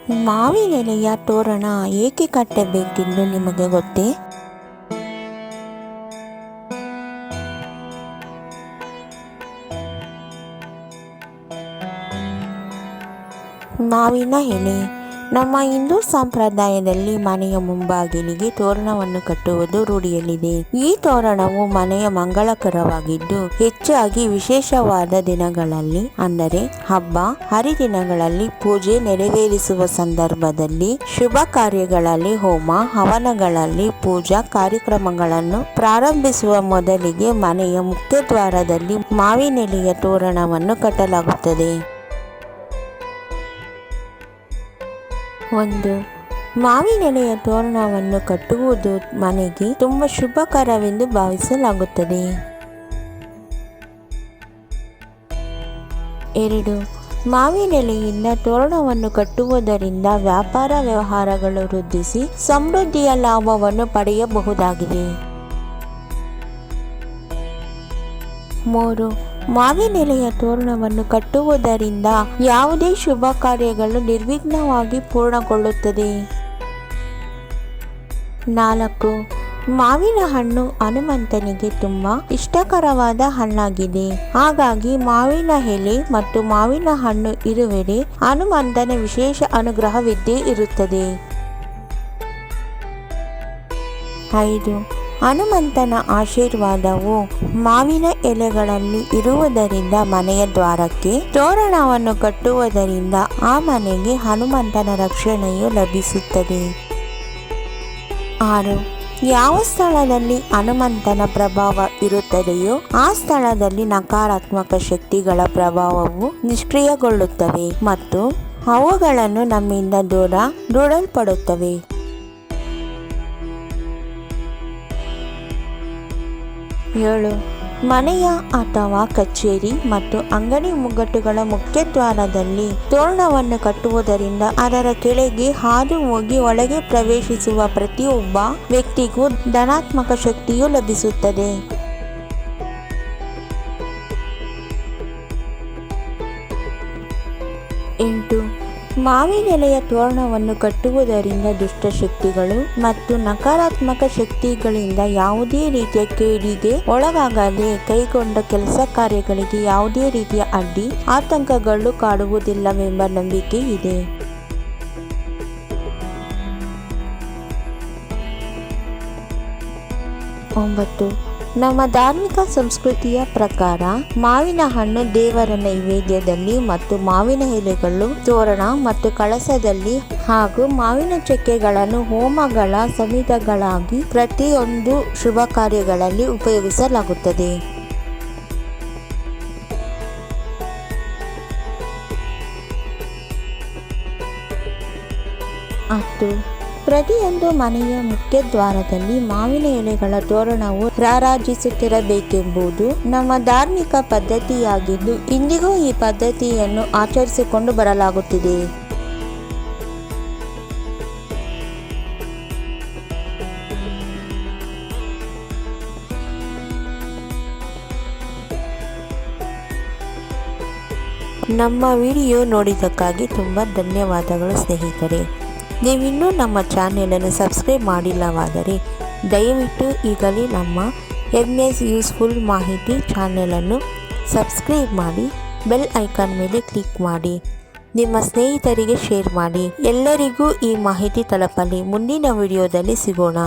ಮಾವಿನೆಲೆಯ ತೋರಣ ಏಕೆ ಕಟ್ಟಬೇಕೆಂದು ನಿಮಗೆ ಗೊತ್ತೇ? ಮಾವಿನ ಎಲೆ ನಮ್ಮ ಹಿಂದೂ ಸಂಪ್ರದಾಯದಲ್ಲಿ ಮನೆಯ ಮುಂಬಾಗಿಲಿಗೆ ತೋರಣವನ್ನು ಕಟ್ಟುವುದು ರೂಢಿಯಲ್ಲಿದೆ. ಈ ತೋರಣವು ಮನೆಯ ಮಂಗಳಕರವಾಗಿದ್ದು ಹೆಚ್ಚಾಗಿ ವಿಶೇಷವಾದ ದಿನಗಳಲ್ಲಿ ಅಂದರೆ ಹಬ್ಬ ಹರಿದಿನಗಳಲ್ಲಿ, ಪೂಜೆ ನೆರವೇರಿಸುವ ಸಂದರ್ಭದಲ್ಲಿ, ಶುಭ ಕಾರ್ಯಗಳಲ್ಲಿ, ಹೋಮ ಹವನಗಳಲ್ಲಿ, ಪೂಜಾ ಕಾರ್ಯಕ್ರಮಗಳನ್ನು ಪ್ರಾರಂಭಿಸುವ ಮೊದಲಿಗೆ ಮನೆಯ ಮುಖ್ಯ ದ್ವಾರದಲ್ಲಿ ಮಾವಿನೆಲೆಯ ತೋರಣವನ್ನು ಕಟ್ಟಲಾಗುತ್ತದೆ. 1. ಮಾವಿನೆಲೆಯ ತೋರಣವನ್ನು ಕಟ್ಟುವುದು ಮನೆಗೆ ತುಂಬ ಶುಭಕರವೆಂದು ಭಾವಿಸಲಾಗುತ್ತದೆ. 2. ಮಾವಿನೆಲೆಯಿಂದ ತೋರಣವನ್ನು ಕಟ್ಟುವುದರಿಂದ ವ್ಯಾಪಾರ ವ್ಯವಹಾರಗಳು ವೃದ್ಧಿಸಿ ಸಮೃದ್ಧಿಯ ಲಾಭವನ್ನು ಪಡೆಯಬಹುದಾಗಿದೆ. 3. ಮಾವಿನೆಲೆಯ ತೋರಣವನ್ನು ಕಟ್ಟುವುದರಿಂದ ಯಾವುದೇ ಶುಭ ಕಾರ್ಯಗಳು ನಿರ್ವಿಘ್ನವಾಗಿ ಪೂರ್ಣಗೊಳ್ಳುತ್ತದೆ. 4. ಮಾವಿನ ಹಣ್ಣು ಹನುಮಂತನಿಗೆ ತುಂಬಾ ಇಷ್ಟಕರವಾದ ಹಣ್ಣಾಗಿದೆ. ಹಾಗಾಗಿ ಮಾವಿನ ಎಲೆ ಮತ್ತು ಮಾವಿನ ಹಣ್ಣು ಇರುವೆಡೆ ಹನುಮಂತನ ವಿಶೇಷ ಅನುಗ್ರಹವಿದ್ದೇ ಇರುತ್ತದೆ. 5. ಹನುಮಂತನ ಆಶೀರ್ವಾದವು ಮಾವಿನ ಎಲೆಗಳಲ್ಲಿ ಇರುವುದರಿಂದ ಮನೆಯ ದ್ವಾರಕ್ಕೆ ತೋರಣವನ್ನು ಕಟ್ಟುವುದರಿಂದ ಆ ಮನೆಗೆ ಹನುಮಂತನ ರಕ್ಷಣೆಯು ಲಭಿಸುತ್ತದೆ. 6. ಯಾವ ಸ್ಥಳದಲ್ಲಿ ಹನುಮಂತನ ಪ್ರಭಾವ ಇರುತ್ತದೆಯೋ ಆ ಸ್ಥಳದಲ್ಲಿ ನಕಾರಾತ್ಮಕ ಶಕ್ತಿಗಳ ಪ್ರಭಾವವು ನಿಷ್ಕ್ರಿಯಗೊಳ್ಳುತ್ತವೆ ಮತ್ತು ಅವುಗಳನ್ನು ನಮ್ಮಿಂದ ದೂಡಲ್ಪಡುತ್ತವೆ. 7. ಮನೆಯ ಅಥವಾ ಕಚೇರಿ ಮತ್ತು ಅಂಗಡಿ ಮುಗ್ಗಟ್ಟುಗಳ ಮುಖ್ಯ ದ್ವಾರದಲ್ಲಿ ತೋರಣವನ್ನು ಕಟ್ಟುವುದರಿಂದ ಅದರ ಕೆಳಗೆ ಹಾದು ಹೋಗಿ ಒಳಗೆ ಪ್ರವೇಶಿಸುವ ಪ್ರತಿಯೊಬ್ಬ ವ್ಯಕ್ತಿಗೂ ಧನಾತ್ಮಕ ಶಕ್ತಿಯು ಲಭಿಸುತ್ತದೆ. 8. ಮಾವಿನೆಲೆಯ ತೋರಣವನ್ನು ಕಟ್ಟುವುದರಿಂದ ದುಷ್ಟಶಕ್ತಿಗಳು ಮತ್ತು ನಕಾರಾತ್ಮಕ ಶಕ್ತಿಗಳಿಂದ ಯಾವುದೇ ರೀತಿಯ ಕೇಡಿಗೆ ಒಳಗಾಗದೆ ಕೈಗೊಂಡ ಕೆಲಸ ಕಾರ್ಯಗಳಿಗೆ ಯಾವುದೇ ರೀತಿಯ ಅಡ್ಡಿ ಆತಂಕಗಳು ಕಾಡುವುದಿಲ್ಲವೆಂಬ ನಂಬಿಕೆ ಇದೆ. 9. ನಮ್ಮ ಧಾರ್ಮಿಕ ಸಂಸ್ಕೃತಿಯ ಪ್ರಕಾರ ಮಾವಿನ ಹಣ್ಣು ದೇವರ ನೈವೇದ್ಯದಲ್ಲಿ ಮತ್ತು ಮಾವಿನ ಎಲೆಗಳು ತೋರಣ ಮತ್ತು ಕಳಸದಲ್ಲಿ ಹಾಗೂ ಮಾವಿನ ಚಕ್ಕೆಗಳನ್ನು ಹೋಮಗಳ ಸಮಿತಿಗಳಾಗಿ ಪ್ರತಿಯೊಂದು ಶುಭ ಕಾರ್ಯಗಳಲ್ಲಿ ಉಪಯೋಗಿಸಲಾಗುತ್ತದೆ. 10. ಪ್ರತಿಯೊಂದು ಮನೆಯ ಮುಖ್ಯ ದ್ವಾರದಲ್ಲಿ ಮಾವಿನ ಎಲೆಗಳ ತೋರಣವು ರಾರಾಜಿಸುತ್ತಿರಬೇಕೆಂಬುದು ನಮ್ಮ ಧಾರ್ಮಿಕ ಪದ್ಧತಿಯಾಗಿದ್ದು ಇಂದಿಗೂ ಈ ಪದ್ಧತಿಯನ್ನು ಆಚರಿಸಿಕೊಂಡು ಬರಲಾಗುತ್ತಿದೆ. ನಮ್ಮ ವಿಡಿಯೋ ನೋಡಿದ್ದಕ್ಕಾಗಿ ತುಂಬ ಧನ್ಯವಾದಗಳು ಸ್ನೇಹಿತರೆ. ನೀವಿನ್ನೂ ನಮ್ಮ ಚಾನೆಲನ್ನು ಸಬ್ಸ್ಕ್ರೈಬ್ ಮಾಡಿಲ್ಲವಾದರೆ ದಯವಿಟ್ಟು ಈಗಲೇ ನಮ್ಮ MS ಯೂಸ್ಫುಲ್ ಮಾಹಿತಿ ಚಾನೆಲನ್ನು ಸಬ್ಸ್ಕ್ರೈಬ್ ಮಾಡಿ, ಬೆಲ್ ಐಕಾನ್ ಮೇಲೆ ಕ್ಲಿಕ್ ಮಾಡಿ, ನಿಮ್ಮ ಸ್ನೇಹಿತರಿಗೆ ಶೇರ್ ಮಾಡಿ. ಎಲ್ಲರಿಗೂ ಈ ಮಾಹಿತಿ ತಲುಪಲಿ. ಮುಂದಿನ ವಿಡಿಯೋದಲ್ಲಿ ಸಿಗೋಣ.